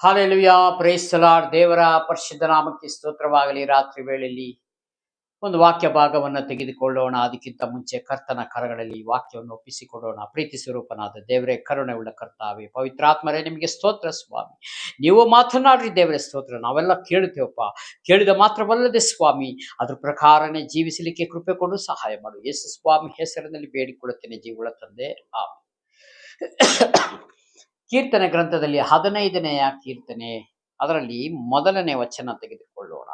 Hallelujah, price the lord. ದೇವರ ಪರಿಶುದ್ಧ ನಾಮಕ್ಕೆ ಸ್ತೋತ್ರವಾಗಲಿ. ರಾತ್ರಿ ವೇಳೆಯಲ್ಲಿ ಒಂದು ವಾಕ್ಯ ಭಾಗವನ್ನು ತೆಗೆದುಕೊಳ್ಳೋಣ. ಅದಕ್ಕಿಂತ ಮುಂಚೆ ಕರ್ತನ ಕರಗಳಲ್ಲಿ ಈ ವಾಕ್ಯವನ್ನು ಒಪ್ಪಿಸಿಕೊಡೋಣ. ಪ್ರೀತಿ ಸ್ವರೂಪನಾದ ದೇವರೇ, ಕರುಣೆ ಉಳ್ಳ ಕರ್ತಾವೆ, ಪವಿತ್ರಾತ್ಮರೇ, ನಿಮಗೆ ಸ್ತೋತ್ರ ಸ್ವಾಮಿ. ನೀವು ಮಾತನಾಡ್ರಿ ದೇವರೇ, ಸ್ತೋತ್ರ. ನಾವೆಲ್ಲ ಕೇಳುತ್ತೇವಪ್ಪ. ಕೇಳಿದ ಮಾತ್ರವಲ್ಲದೆ ಸ್ವಾಮಿ, ಅದ್ರ ಪ್ರಕಾರನೇ ಜೀವಿಸಲಿಕ್ಕೆ ಕೃಪೆ ಕೊಡು, ಸಹಾಯ ಮಾಡು. ಯೇಸು ಸ್ವಾಮಿ ಹೆಸರಿನಲ್ಲಿ ಬೇಡಿಕೊಳ್ಳುತ್ತೇನೆ, ಜೀವಗಳ ತಂದೆ, ಆಮೆನ್. ಕೀರ್ತನೆ ಗ್ರಂಥದಲ್ಲಿ 15ನೆಯ ಕೀರ್ತನೆ, ಅದರಲ್ಲಿ 1ನೇ ವಚನ ತೆಗೆದುಕೊಳ್ಳೋಣ.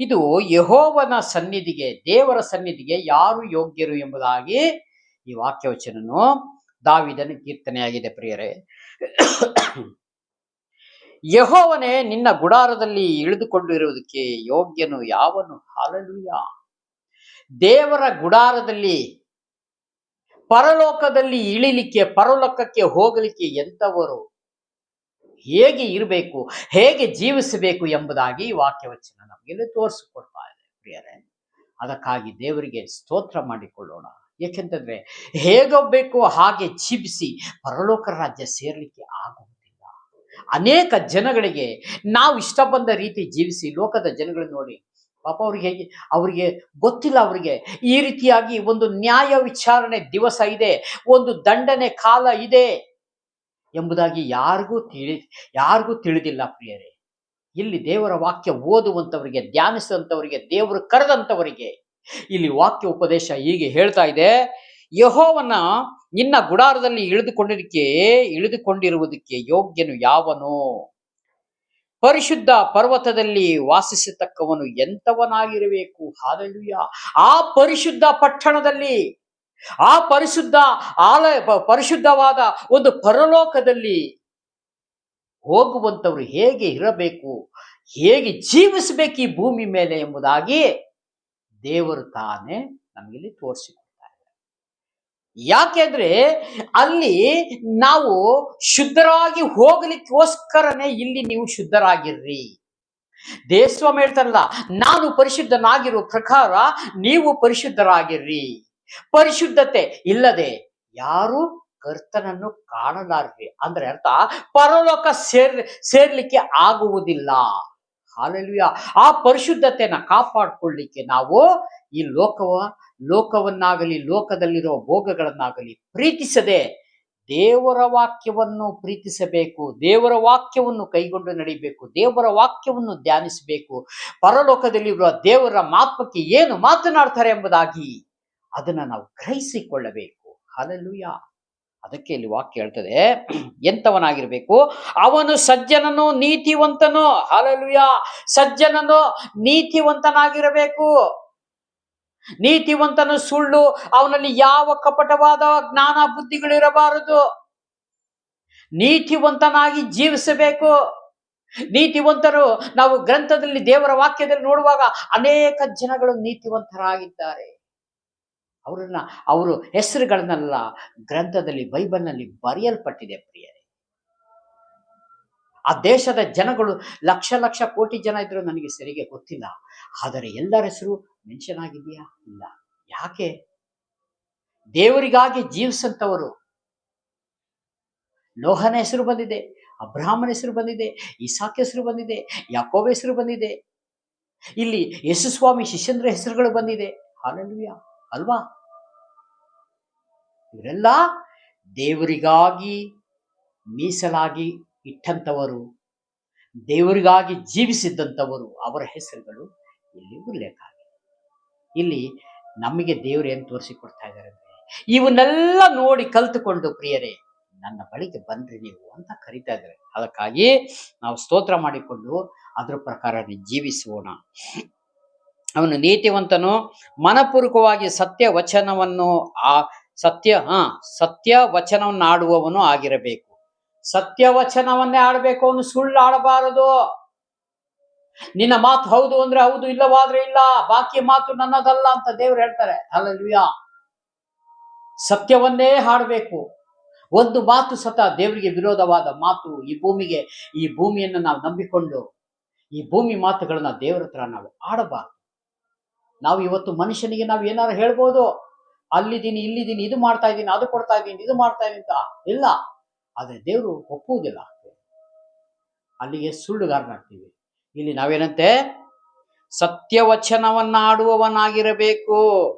ಇದು ಯೆಹೋವನ ಸನ್ನಿಧಿಗೆ, ದೇವರ ಸನ್ನಿಧಿಗೆ ಯಾರು ಯೋಗ್ಯರು ಎಂಬುದಾಗಿ ಈ ವಾಕ್ಯವಚನನು ದಾವೀದನ ಕೀರ್ತನೆಯಾಗಿದೆ. ಪ್ರಿಯರೇ, ಯೆಹೋವನೇ, ನಿನ್ನ ಗುಡಾರದಲ್ಲಿ ಇಳಿದುಕೊಂಡಿರುವುದಕ್ಕೆ ಯೋಗ್ಯನು ಯಾವನು? ಹಾಲೆಲೂಯಾ. ದೇವರ ಗುಡಾರದಲ್ಲಿ, ಪರಲೋಕದಲ್ಲಿ ಇಳಿಲಿಕ್ಕೆ, ಪರಲೋಕಕ್ಕೆ ಹೋಗಲಿಕ್ಕೆ ಎಂಥವರು ಹೇಗೆ ಇರಬೇಕು, ಹೇಗೆ ಜೀವಿಸಬೇಕು ಎಂಬುದಾಗಿ ವಾಕ್ಯವಚನ ನಮಗೆ ತೋರಿಸಿಕೊಡ್ತಾ ಇದೆ. ಪ್ರಿಯರೇ, ಅದಕ್ಕಾಗಿ ದೇವರಿಗೆ ಸ್ತೋತ್ರ ಮಾಡಿಕೊಳ್ಳೋಣ. ಏಕೆಂತಂದ್ರೆ ಹೇಗೋಗ್ಬೇಕು ಹಾಗೆ ಜೀವಿಸಿ ಪರಲೋಕ ರಾಜ್ಯ ಸೇರ್ಲಿಕ್ಕೆ ಆಗುವುದಿಲ್ಲ. ಅನೇಕ ಜನಗಳಿಗೆ ನಾವು ಇಷ್ಟ ಬಂದ ರೀತಿ ಜೀವಿಸಿ, ಲೋಕದ ಜನಗಳನ್ನ ನೋಡಿ ಪಾಪ ಅವರಿಗೆ ಗೊತ್ತಿಲ್ಲ. ಅವರಿಗೆ ಈ ರೀತಿಯಾಗಿ ಒಂದು ನ್ಯಾಯ ವಿಚಾರಣೆ ದಿವಸ ಇದೆ, ಒಂದು ದಂಡನೆ ಕಾಲ ಇದೆ ಎಂಬುದಾಗಿ ಯಾರಿಗೂ ತಿಳಿದಿಲ್ಲ. ಪ್ರಿಯರೇ, ಇಲ್ಲಿ ದೇವರ ವಾಕ್ಯ ಓದುವಂಥವರಿಗೆ, ಧ್ಯಾನಿಸುವಂಥವರಿಗೆ, ದೇವರು ಕರೆದಂಥವರಿಗೆ ಇಲ್ಲಿ ವಾಕ್ಯ ಉಪದೇಶ ಹೀಗೆ ಹೇಳ್ತಾ ಇದೆ. ಯೆಹೋವನ ನಿನ್ನ ಗುಡಾರದಲ್ಲಿ ಇಳಿದುಕೊಂಡಿರುವುದಕ್ಕೆ ಯೋಗ್ಯನು ಯಾವನು? ಪರಿಶುದ್ಧ ಪರ್ವತದಲ್ಲಿ ವಾಸಿಸತಕ್ಕವನು ಎಂಥವನಾಗಿರಬೇಕು? ಹಾಲೆಲೂಯಾ. ಆ ಪರಿಶುದ್ಧ ಪಟ್ಟಣದಲ್ಲಿ, ಆ ಪರಿಶುದ್ಧವಾದ ಒಂದು ಪರಲೋಕದಲ್ಲಿ ಹೋಗುವಂಥವ್ರು ಹೇಗೆ ಇರಬೇಕು, ಹೇಗೆ ಜೀವಿಸಬೇಕು ಈ ಭೂಮಿ ಮೇಲೆ ಎಂಬುದಾಗಿ ದೇವರು ತಾನೇ ನಮಗಿಲ್ಲಿ ತೋರಿಸಿಕೊಡ್ತಾರೆ. ಯಾಕೆಂದ್ರೆ ಅಲ್ಲಿ ನಾವು ಶುದ್ಧರಾಗಿ ಹೋಗ್ಲಿಕ್ಕೋಸ್ಕರನೇ ಇಲ್ಲಿ ನೀವು ಶುದ್ಧರಾಗಿರ್ರಿ. ದೇವಸ್ವಾಮಿ ಹೇಳ್ತಾರಲ್ಲ, ನಾನು ಪರಿಶುದ್ಧನಾಗಿರುವ ಪ್ರಕಾರ ನೀವು ಪರಿಶುದ್ಧರಾಗಿರ್ರಿ. ಪರಿಶುದ್ಧತೆ ಇಲ್ಲದೆ ಯಾರು ಕರ್ತನನ್ನು ಕಾಣಲಾರ್ರಿ. ಅಂದ್ರೆ ಅರ್ಥ, ಪರಲೋಕ ಸೇರ್ಲಿಕ್ಕೆ ಆಗುವುದಿಲ್ಲ. ಹಾಲೆಲೂಯಾ. ಆ ಪರಿಶುದ್ಧತೆಯನ್ನು ಕಾಪಾಡಿಕೊಳ್ಳಿಕ್ಕೆ ನಾವು ಈ ಲೋಕವನ್ನಾಗಲಿ, ಲೋಕದಲ್ಲಿರುವ ಭೋಗಗಳನ್ನಾಗಲಿ ಪ್ರೀತಿಸದೆ ದೇವರ ವಾಕ್ಯವನ್ನು ಪ್ರೀತಿಸಬೇಕು. ದೇವರ ವಾಕ್ಯವನ್ನು ಕೈಗೊಂಡು ನಡಿಬೇಕು. ದೇವರ ವಾಕ್ಯವನ್ನು ಧ್ಯಾನಿಸಬೇಕು. ಪರಲೋಕದಲ್ಲಿರುವ ದೇವರ ಮಾತ್ಮಕ್ಕೆ ಏನು ಮಾತನಾಡ್ತಾರೆ ಎಂಬುದಾಗಿ ಅದನ್ನು ನಾವು ಗ್ರಹಿಸಿಕೊಳ್ಳಬೇಕು. ಹಾಲೆಲೂಯಾ. ಅದಕ್ಕೆ ಇಲ್ಲಿ ವಾಕ್ಯ ಹೇಳ್ತದೆ, ಎಂಥವನಾಗಿರ್ಬೇಕು? ಅವನು ಸಜ್ಜನನು, ನೀತಿವಂತನು. ಹಾಲೆಲೂಯಾ. ಸಜ್ಜನನು ನೀತಿವಂತನಾಗಿರಬೇಕು. ನೀತಿವಂತನು ಸುಳ್ಳು, ಅವನಲ್ಲಿ ಯಾವ ಕಪಟವಾದ ಜ್ಞಾನ ಬುದ್ಧಿಗಳಿರಬಾರದು. ನೀತಿವಂತನಾಗಿ ಜೀವಿಸಬೇಕು. ನೀತಿವಂತರು ನಾವು ಗ್ರಂಥದಲ್ಲಿ, ದೇವರ ವಾಕ್ಯದಲ್ಲಿ ನೋಡುವಾಗ ಅನೇಕ ಜನಗಳು ನೀತಿವಂತರಾಗಿದ್ದಾರೆ. ಅವರು ಹೆಸರುಗಳನ್ನೆಲ್ಲ ಗ್ರಂಥದಲ್ಲಿ, ಬೈಬಲ್ನಲ್ಲಿ ಬರೆಯಲ್ಪಟ್ಟಿದೆ. ಪ್ರಿಯರೇ, ಆ ದೇಶದ ಜನಗಳು ಲಕ್ಷ ಕೋಟಿ ಜನ ಇದ್ರು, ನನಗೆ ಸರಿಗೆ ಗೊತ್ತಿಲ್ಲ. ಆದರೆ ಎಲ್ಲರ ಹೆಸರು ಮೆನ್ಷನ್ ಆಗಿದೆಯಾ? ಇಲ್ಲ. ಯಾಕೆ? ದೇವರಿಗಾಗಿ ಜೀವಿಸಂತವರು. ನೋಹನ ಹೆಸರು ಬಂದಿದೆ, ಅಬ್ರಹಾಮನ ಹೆಸರು ಬಂದಿದೆ, ಇಸಾಕ್ ಹೆಸರು ಬಂದಿದೆ, ಯಾಕೋಬ ಹೆಸರು ಬಂದಿದೆ. ಇಲ್ಲಿ ಯೇಸು ಸ್ವಾಮಿ ಶಿಷ್ಯಂದ್ರ ಹೆಸರುಗಳು ಬಂದಿದೆ. ಹಾಲೆಲೂಯಾ, ಅಲ್ವಾ? ಇವರೆಲ್ಲ ದೇವರಿಗಾಗಿ ಮೀಸಲಾಗಿ ಇಟ್ಟಂಥವರು, ದೇವರಿಗಾಗಿ ಜೀವಿಸಿದ್ದಂಥವರು. ಅವರ ಹೆಸರುಗಳು ಇಲ್ಲಿ ಉಲ್ಲೇಖ ಆಗಿದೆ. ಇಲ್ಲಿ ನಮಗೆ ದೇವರು ಏನು ತೋರಿಸಿಕೊಡ್ತಾ ಇದ್ದಾರೆ ಅಂದ್ರೆ, ಇವನ್ನೆಲ್ಲ ನೋಡಿ ಕಲ್ತುಕೊಂಡು ಪ್ರಿಯರೇ ನನ್ನ ಬಳಿಗೆ ಬನ್ರಿ ನೀವು ಅಂತ ಕರೀತಾ ಇದ್ದಾರೆ. ಅದಕ್ಕಾಗಿ ನಾವು ಸ್ತೋತ್ರ ಮಾಡಿಕೊಂಡು ಅದ್ರ ಪ್ರಕಾರ ಜೀವಿಸೋಣ. ಅವನು ನೀತಿವಂತನು, ಮನಪೂರ್ವಕವಾಗಿ ಸತ್ಯ ವಚನವನ್ನು ಆಡುವವನು ಆಗಿರಬೇಕು. ಸತ್ಯ ವಚನವನ್ನೇ ಆಡಬೇಕು. ಅವನು ಸುಳ್ಳು ಆಡಬಾರದು. ನಿನ್ನ ಮಾತು ಹೌದು ಅಂದ್ರೆ ಹೌದು, ಇಲ್ಲವಾದ್ರೆ ಇಲ್ಲ, ಬಾಕಿ ಮಾತು ನನ್ನದಲ್ಲ ಅಂತ ದೇವರು ಹೇಳ್ತಾರೆ. ಹಲ್ಲೆಲೂಯಾ. ಸತ್ಯವನ್ನೇ ಹಾಡಬೇಕು. ಒಂದು ಮಾತು ಸತ ದೇವರಿಗೆ ವಿರೋಧವಾದ ಮಾತು, ಈ ಭೂಮಿಯನ್ನು ನಾವು ನಂಬಿಕೊಂಡು ಈ ಭೂಮಿ ಮಾತುಗಳನ್ನ ದೇವರ ಹತ್ರ ನಾವು ಆಡಬಾರದು. ನಾವು ಇವತ್ತು ಮನುಷ್ಯನಿಗೆ ನಾವು ಏನಾದ್ರು ಹೇಳ್ಬೋದು, ಅಲ್ಲಿದ್ದೀನಿ, ಇಲ್ಲಿದ್ದೀನಿ, ಇದು ಮಾಡ್ತಾ ಇದ್ದೀನಿ, ಅದು ಕೊಡ್ತಾ ಇದ್ದೀನಿ, ಇದು ಮಾಡ್ತಾ ಇದ್ದೀನಿ ಅಂತ. ಇಲ್ಲ, ಆದ್ರೆ ದೇವರು ಒಪ್ಪುವುದಿಲ್ಲ. ಅಲ್ಲಿಗೆ ಸುಳ್ಳುಗಾರನಾಗ್ತೀವಿ. ಇಲ್ಲಿ ನಾವೇನಂತೆ, ಸತ್ಯವಚನವನ್ನಾಡುವವನಾಗಿರಬೇಕು.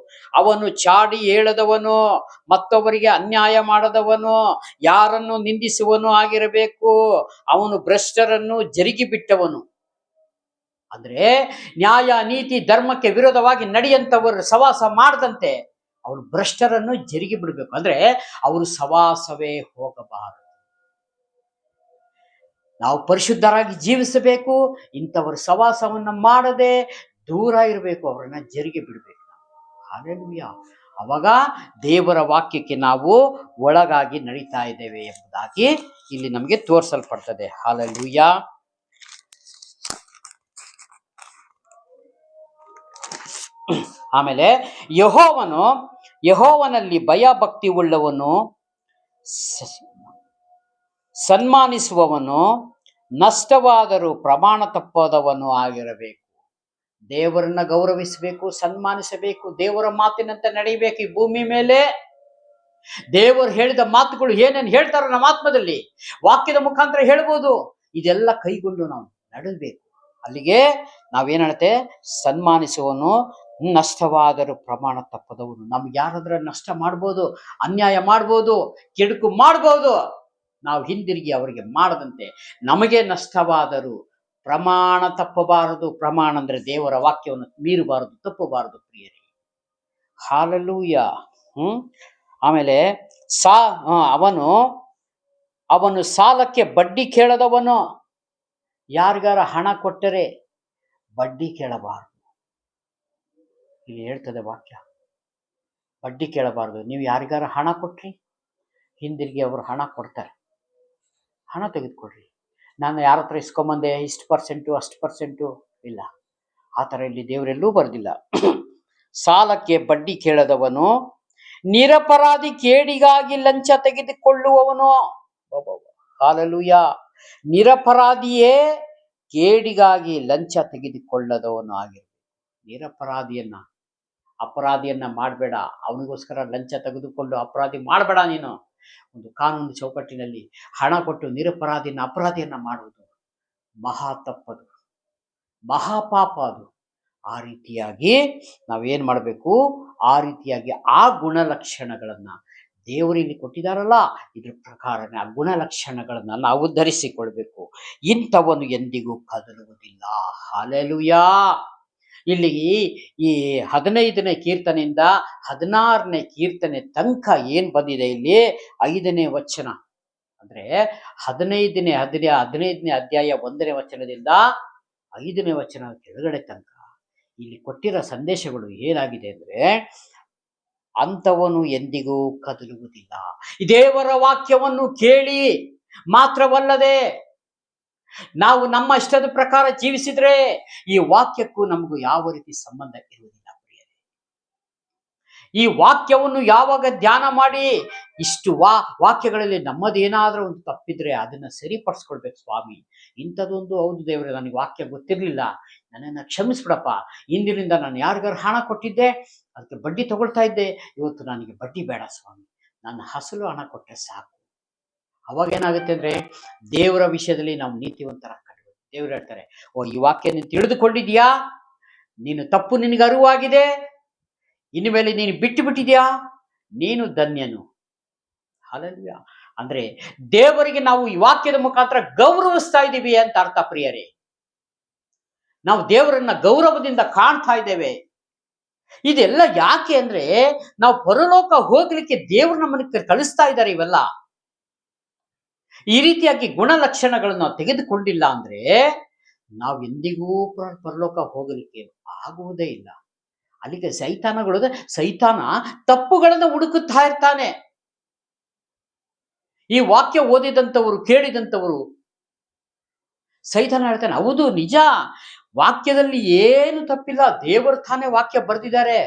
ಅವನು ಚಾಡಿ ಹೇಳದವನು, ಮತ್ತೊಬ್ಬರಿಗೆ ಅನ್ಯಾಯ ಮಾಡದವನು, ಯಾರನ್ನು ನಿಂದಿಸುವನು ಆಗಿರಬೇಕು. ಅವನು ಭ್ರಷ್ಟರನ್ನು ಜರುಗಿ ಬಿಟ್ಟವನು. ಅಂದ್ರೆ ನ್ಯಾಯ ನೀತಿ ಧರ್ಮಕ್ಕೆ ವಿರೋಧವಾಗಿ ನಡೆಯಂತವರು ಸವಾಸ ಮಾಡದಂತೆ ಅವರು ಭ್ರಷ್ಟರನ್ನು ಜರುಗಿ ಬಿಡಬೇಕು. ಅಂದ್ರೆ ಅವರು ಸವಾಸವೇ ಹೋಗಬಾರದು. ನಾವು ಪರಿಶುದ್ಧರಾಗಿ ಜೀವಿಸಬೇಕು. ಇಂಥವರ ಸವಾಸವನ್ನ ಮಾಡದೆ ದೂರ ಇರಬೇಕು, ಅವರನ್ನ ಜರುಗಿ ಬಿಡಬೇಕು. ಹಾಲೆಲೂಯ. ಅವಾಗ ದೇವರ ವಾಕ್ಯಕ್ಕೆ ನಾವು ಒಳಗಾಗಿ ನಡೀತಾ ಇದ್ದೇವೆ ಎಂಬುದಾಗಿ ಇಲ್ಲಿ ನಮಗೆ ತೋರಿಸಲ್ಪಡ್ತದೆ. ಹಾಲೆಲೂಯ. ಆಮೇಲೆ ಯೆಹೋವನಲ್ಲಿ ಭಯ ಭಕ್ತಿ ಉಳ್ಳವನು, ಸನ್ಮಾನಿಸುವವನು, ನಷ್ಟವಾದರೂ ಪ್ರಮಾಣ ತಪ್ಪದವನು ಆಗಿರಬೇಕು. ದೇವರನ್ನ ಗೌರವಿಸಬೇಕು, ಸನ್ಮಾನಿಸಬೇಕು, ದೇವರ ಮಾತಿನಂತೆ ನಡೆಯಬೇಕು. ಈ ಭೂಮಿ ಮೇಲೆ ದೇವರು ಹೇಳಿದ ಮಾತುಗಳು ಏನೇನು ಹೇಳ್ತಾರೋ ನಮ್ಮ ಆತ್ಮದಲ್ಲಿ ವಾಕ್ಯದ ಮುಖಾಂತರ ಹೇಳ್ಬೋದು, ಇದೆಲ್ಲ ಕೈಗೊಂಡು ನಾವು ನಡೆಯಬೇಕು. ಅಲ್ಲಿಗೆ ನಾವೇನಂತೆ, ಸನ್ಮಾನಿಸುವನು, ನಷ್ಟವಾದರೂ ಪ್ರಮಾಣ ತಪ್ಪದವನು. ನಮ್ಗೆ ಯಾರಾದ್ರೂ ನಷ್ಟ ಮಾಡ್ಬೋದು, ಅನ್ಯಾಯ ಮಾಡ್ಬೋದು, ಕೆಡುಕು ಮಾಡ್ಬೋದು, ನಾವು ಹಿಂದಿರುಗಿ ಅವರಿಗೆ ಮಾಡದಂತೆ ನಮಗೆ ನಷ್ಟವಾದರೂ ಪ್ರಮಾಣ ತಪ್ಪಬಾರದು. ಪ್ರಮಾಣ ಅಂದ್ರೆ ದೇವರ ವಾಕ್ಯವನ್ನು ಮೀರಬಾರದು, ತಪ್ಪಬಾರದು ಪ್ರಿಯರೇ. ಹಾಲೆಲೂಯ. ಆಮೇಲೆ ಅವನು ಸಾಲಕ್ಕೆ ಬಡ್ಡಿ ಕೇಳದವನು. ಯಾರಿಗಾರ ಹಣ ಕೊಟ್ಟರೆ ಬಡ್ಡಿ ಕೇಳಬಾರದು. ಇಲ್ಲಿ ಹೇಳ್ತದೆ ವಾಕ್ಯ, ಬಡ್ಡಿ ಕೇಳಬಾರದು. ನೀವು ಯಾರಿಗಾರ ಹಣ ಕೊಟ್ರಿ, ಹಿಂದಿರುಗಿ ಅವರು ಹಣ ಕೊಡ್ತಾರೆ, ಹಣ ತೆಗೆದುಕೊಡ್ರಿ. ನಾನು ಯಾರ ಹತ್ರ ಇಸ್ಕೊಂಬಂದೆ, ಇಷ್ಟು ಪರ್ಸೆಂಟು ಅಷ್ಟು ಪರ್ಸೆಂಟು ಇಲ್ಲ, ಆ ಥರ ಇಲ್ಲಿ ದೇವರೆಲ್ಲೂ ಬರೆದಿಲ್ಲ. ಸಾಲಕ್ಕೆ ಬಡ್ಡಿ ಕೇಳದವನು, ನಿರಪರಾಧಿ ಕೇಡಿಗಾಗಿ ಲಂಚ ತೆಗೆದುಕೊಳ್ಳುವವನು. ಹಾಲೆಲೂಯ. ನಿರಪರಾಧಿಯೇ ಕೇಡಿಗಾಗಿ ಲಂಚ ತೆಗೆದುಕೊಳ್ಳದವನು ಆಗಿರಬೇಕು. ಅಪರಾಧಿಯನ್ನ ಮಾಡಬೇಡ, ಅವನಿಗೋಸ್ಕರ ಲಂಚ ತೆಗೆದುಕೊಂಡು ಅಪರಾಧಿ ಮಾಡಬೇಡ. ನೀನು ಒಂದು ಕಾನೂನು ಚೌಕಟ್ಟಿನಲ್ಲಿ ಹಣ ಕೊಟ್ಟು ಅಪರಾಧಿಯನ್ನ ಮಾಡುವುದು ಮಹಾ ತಪ್ಪದು, ಮಹಾಪಾಪ ಅದು. ಆ ರೀತಿಯಾಗಿ ನಾವೇನ್ ಮಾಡಬೇಕು, ಆ ರೀತಿಯಾಗಿ ಆ ಗುಣಲಕ್ಷಣಗಳನ್ನ ದೇವರಲ್ಲಿ ಕೊಟ್ಟಿದಾರಲ್ಲ, ಇದ್ರ ಪ್ರಕಾರನೇ ಆ ಗುಣಲಕ್ಷಣಗಳನ್ನ ನಾವು ಧರಿಸಿಕೊಳ್ಬೇಕು. ಇಂಥವನು ಎಂದಿಗೂ ಕದಲುವುದಿಲ್ಲ. ಹಾಲೆಲೂಯಾ. ಇಲ್ಲಿ ಈ 15ನೇ ಕೀರ್ತನೆಯಿಂದ 16ನೇ ಕೀರ್ತನೆ ತನಕ ಏನ್ ಬಂದಿದೆ, ಇಲ್ಲಿ 5ನೇ ವಚನ ಅಂದ್ರೆ 15ನೇ ಅಧ್ಯಾಯ 1ನೇ ವಚನದಿಂದ 5ನೇ ವಚನ ಕೆಳಗಡೆ ತನಕ ಇಲ್ಲಿ ಕೊಟ್ಟಿರೋ ಸಂದೇಶಗಳು ಏನಾಗಿದೆ ಅಂದ್ರೆ, ಅಂಥವನು ಎಂದಿಗೂ ಕದಲುವುದಿಲ್ಲ. ದೇವರ ವಾಕ್ಯವನ್ನು ಕೇಳಿ ಮಾತ್ರವಲ್ಲದೆ ನಾವು ನಮ್ಮ ಇಷ್ಟದ ಪ್ರಕಾರ ಜೀವಿಸಿದ್ರೆ ಈ ವಾಕ್ಯಕ್ಕೂ ನಮಗೂ ಯಾವ ರೀತಿ ಸಂಬಂಧ ಇರುವುದಿಲ್ಲ ಪ್ರಿಯರೇ. ಈ ವಾಕ್ಯವನ್ನು ಯಾವಾಗ ಧ್ಯಾನ ಮಾಡಿ ಇಷ್ಟು ವಾಕ್ಯಗಳಲ್ಲಿ ನಮ್ಮದೇನಾದ್ರೂ ಒಂದು ತಪ್ಪಿದ್ರೆ ಅದನ್ನ ಸರಿಪಡಿಸ್ಕೊಳ್ಬೇಕು. ಸ್ವಾಮಿ, ಇಂಥದ್ದೊಂದು ಹೌದು ದೇವರೇ, ನನಗೆ ವಾಕ್ಯ ಗೊತ್ತಿರಲಿಲ್ಲ, ನನ್ನನ್ನು ಕ್ಷಮಿಸ್ಬಿಡಪ್ಪ. ಇಂದಿನಿಂದ ನಾನು ಯಾರಿಗಾರು ಹಣ ಕೊಟ್ಟಿದ್ದೆ, ಅದಕ್ಕೆ ಬಡ್ಡಿ ತಗೊಳ್ತಾ ಇದ್ದೆ, ಇವತ್ತು ನನಗೆ ಬಡ್ಡಿ ಬೇಡ ಸ್ವಾಮಿ, ನನ್ನ ಅಸಲು ಹಣ ಕೊಟ್ಟರೆ ಸಾಕು. ಅವಾಗ ಏನಾಗುತ್ತೆ ಅಂದ್ರೆ ದೇವರ ವಿಷಯದಲ್ಲಿ ನಾವು ನೀತಿವಂತರಾಗ್ತೀವಿ. ದೇವರು ಹೇಳ್ತಾರೆ, ಈ ವಾಕ್ಯ ನೀನು ತಿಳಿದುಕೊಂಡಿದ್ಯಾ, ನೀನು ತಪ್ಪು ನಿನಗೆ ಅರಿವಾಗಿದೆ, ಇನ್ನು ಮೇಲೆ ನೀನು ಬಿಟ್ಟು ಬಿಟ್ಟಿದ್ಯಾ, ನೀನು ಧನ್ಯನು. ಹಾಲೆಲೂಯ. ಅಂದ್ರೆ ದೇವರಿಗೆ ನಾವು ಈ ವಾಕ್ಯದ ಮುಖಾಂತರ ಗೌರವಿಸ್ತಾ ಇದ್ದೀವಿ ಅಂತ ಅರ್ಥ ಪ್ರಿಯರೇ. ನಾವು ದೇವರನ್ನ ಗೌರವದಿಂದ ಕಾಣ್ತಾ ಇದ್ದೇವೆ. ಇದೆಲ್ಲ ಯಾಕೆ ಅಂದ್ರೆ ನಾವು ಪರಲೋಕ ಹೋಗ್ಲಿಕ್ಕೆ ದೇವರು ನಮ್ಮನ್ನ ಕಳಿಸ್ತಾ ಇದ್ದಾರೆ. ಇವೆಲ್ಲ ಈ ರೀತಿಯಾಗಿ ಗುಣಲಕ್ಷಣಗಳನ್ನು ನಾವು ತೆಗೆದುಕೊಂಡಿಲ್ಲ ಅಂದ್ರೆ ನಾವು ಎಂದಿಗೂ ಪರಲೋಕ ಹೋಗಲಿಕ್ಕೆ ಆಗುವುದೇ ಇಲ್ಲ. ಅಲ್ಲಿಗೆ ಸೈತಾನ ತಪ್ಪುಗಳನ್ನು ಹುಡುಕುತ್ತಾ ಇರ್ತಾನೆ. ಈ ವಾಕ್ಯ ಓದಿದಂಥವರು, ಕೇಳಿದಂಥವರು, ಸೈತಾನ ಹೇಳ್ತಾನೆ, ಹೌದು ನಿಜ, ವಾಕ್ಯದಲ್ಲಿ ಏನು ತಪ್ಪಿಲ್ಲ, ದೇವರು ತಾನೇ ವಾಕ್ಯ ಬರೆದಿದ್ದಾರೆ.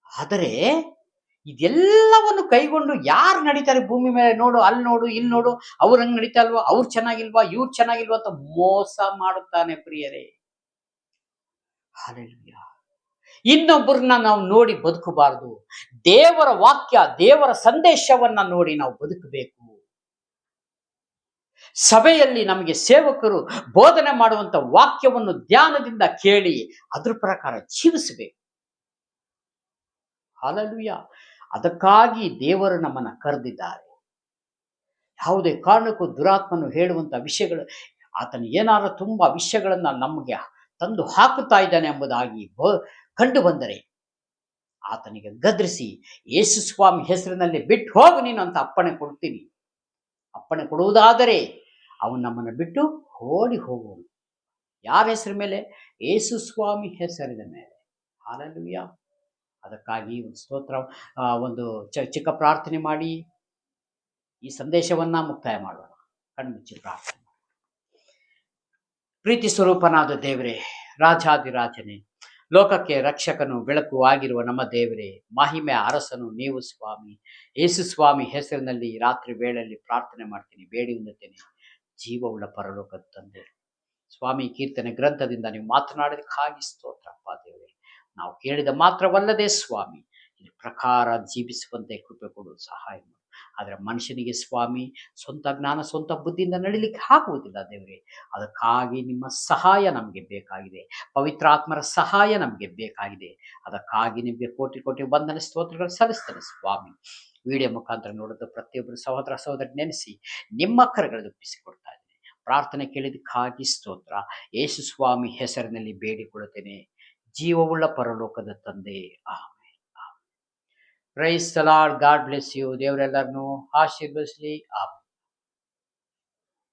ಆದರೆ ಇದೆಲ್ಲವನ್ನು ಕೈಗೊಂಡು ಯಾರು ನಡೀತಾರೆ ಭೂಮಿ ಮೇಲೆ, ನೋಡು, ಅಲ್ಲಿ ನೋಡು, ಇಲ್ಲಿ ನೋಡು, ಅವ್ರು ಹಂಗೆ ನಡೀತಾ ಇಲ್ವಾ, ಅವ್ರು ಚೆನ್ನಾಗಿಲ್ವಾ, ಇವ್ರು ಚೆನ್ನಾಗಿಲ್ವಾ ಅಂತ ಮೋಸ ಮಾಡುತ್ತಾನೆ ಪ್ರಿಯರೇ. ಹಾಲೆಲೂಯ. ಇನ್ನೊಬ್ಬರನ್ನ ನಾವು ನೋಡಿ ಬದುಕಬಾರದು. ದೇವರ ವಾಕ್ಯ, ದೇವರ ಸಂದೇಶವನ್ನ ನೋಡಿ ನಾವು ಬದುಕಬೇಕು. ಸಭೆಯಲ್ಲಿ ನಮಗೆ ಸೇವಕರು ಬೋಧನೆ ಮಾಡುವಂತ ವಾಕ್ಯವನ್ನು ಧ್ಯಾನದಿಂದ ಕೇಳಿ ಅದ್ರ ಪ್ರಕಾರ ಜೀವಿಸಬೇಕು. ಹಾಲೆಲೂಯ. ಅದಕ್ಕಾಗಿ ದೇವರು ನಮ್ಮನ್ನ ಕರೆದಿದ್ದಾರೆ. ಯಾವುದೇ ಕಾರಣಕ್ಕೂ ದುರಾತ್ಮನು ಹೇಳುವಂತ ವಿಷಯಗಳು, ಆತನು ಏನಾದರೂ ತುಂಬಾ ವಿಷಯಗಳನ್ನ ನಮಗೆ ತಂದು ಹಾಕುತ್ತಾ ಇದ್ದಾನೆ ಎಂಬುದಾಗಿ ಕಂಡು ಬಂದರೆ ಆತನಿಗೆ ಗದರಿಸಿ ಯೇಸು ಸ್ವಾಮಿ ಹೆಸರಿನಲ್ಲಿ ಬಿಟ್ಟು ಹೋಗು ನೀನು ಅಂತ ಅಪ್ಪಣೆ ಕೊಡ್ತೀನಿ. ಅಪ್ಪಣೆ ಕೊಡುವುದಾದರೆ ಅವನು ನಮ್ಮನ್ನು ಬಿಟ್ಟು ಓಡಿ ಹೋಗುವನು. ಯಾರ ಹೆಸರ ಮೇಲೆ? ಯೇಸು ಸ್ವಾಮಿ ಹೆಸರಿನ ಮೇಲೆ. ಹಾಲೆಲೂಯ. ಅದಕ್ಕಾಗಿ ಒಂದು ಸ್ತೋತ್ರ, ಒಂದು ಚಿಕ್ಕ ಪ್ರಾರ್ಥನೆ ಮಾಡಿ ಈ ಸಂದೇಶವನ್ನ ಮುಕ್ತಾಯ ಮಾಡೋಣ. ಕಣ್ಮುಚ್ಚಿ ಪ್ರಾರ್ಥನೆ. ಪ್ರೀತಿ ಸ್ವರೂಪನಾದ ದೇವರೇ, ರಾಜಾದಿರಾಜನೇ, ಲೋಕಕ್ಕೆ ರಕ್ಷಕನು ಬೆಳಕು ಆಗಿರುವ ನಮ್ಮ ದೇವರೇ, ಮಹಿಮೆ ಅರಸನು ನೀವು ಸ್ವಾಮಿ. ಯೇಸು ಸ್ವಾಮಿ ಹೆಸರಿನಲ್ಲಿ ರಾತ್ರಿ ವೇಳೆಯಲ್ಲಿ ಪ್ರಾರ್ಥನೆ ಮಾಡ್ತೀನಿ, ಬೇಡಿ ಹೊಂದುತ್ತೇನೆ. ಜೀವವುಳ್ಳ ಪರಲೋಕದ ತಂದೆ ಸ್ವಾಮಿ, ಕೀರ್ತನೆ ಗ್ರಂಥದಿಂದ ನೀವು ಮಾತನಾಡೋದಕ್ಕಾಗಿ ಸ್ತೋತ್ರಪ್ಪ ದೇವರೇ. ನಾವು ಕೇಳಿದ ಮಾತ್ರವಲ್ಲದೆ ಸ್ವಾಮಿ, ಈ ಪ್ರಕಾರ ಜೀವಿಸುವಂತೆ ಕೃಪೆ ಕೊಡು, ಸಹಾಯ ಮಾಡು. ಆದರೆ ಮನುಷ್ಯನಿಗೆ ಸ್ವಾಮಿ ಸ್ವಂತ ಜ್ಞಾನ, ಸ್ವಂತ ಬುದ್ಧಿಯಿಂದ ನಡಿಲಿಕ್ಕೆ ಆಗುವುದಿಲ್ಲ ದೇವರೇ. ಅದಕ್ಕಾಗಿ ನಿಮ್ಮ ಸಹಾಯ ನಮಗೆ ಬೇಕಾಗಿದೆ, ಪವಿತ್ರಾತ್ಮರ ಸಹಾಯ ನಮಗೆ ಬೇಕಾಗಿದೆ. ಅದಕ್ಕಾಗಿ ನಿಮಗೆ ಕೋಟಿ ಕೋಟಿ ವಂದನೆ ಸ್ತೋತ್ರಗಳು ಸಲ್ಲಿಸ್ತೇನೆ ಸ್ವಾಮಿ. ವಿಡಿಯೋ ಮುಖಾಂತರ ನೋಡಿದ ಪ್ರತಿಯೊಬ್ಬರು ಸಹೋದರ ಸಹೋದರಿ ನೆನೆಸಿ ನಿಮ್ಮ ಕರಗಳಲ್ಲಿ ಒಪ್ಪಿಸಿಕೊಡ್ತಾ ಇದ್ದೇನೆ. ಪ್ರಾರ್ಥನೆ ಕೇಳಿದಕ್ಕಾಗಿ ಸ್ತೋತ್ರ. ಯೇಸು ಸ್ವಾಮಿ ಹೆಸರಿನಲ್ಲಿ ಬೇಡಿಕೊಳ್ಳುತ್ತೇನೆ, ಜೀವವುಳ್ಳ ಪರಲೋಕದ ತಂದೆ. Amen. Praise the Lord. God bless you. ದೇವರೆಲ್ಲರನ್ನು ಆಶೀರ್ವದಿಸಲಿ. ಆಮೆನ್.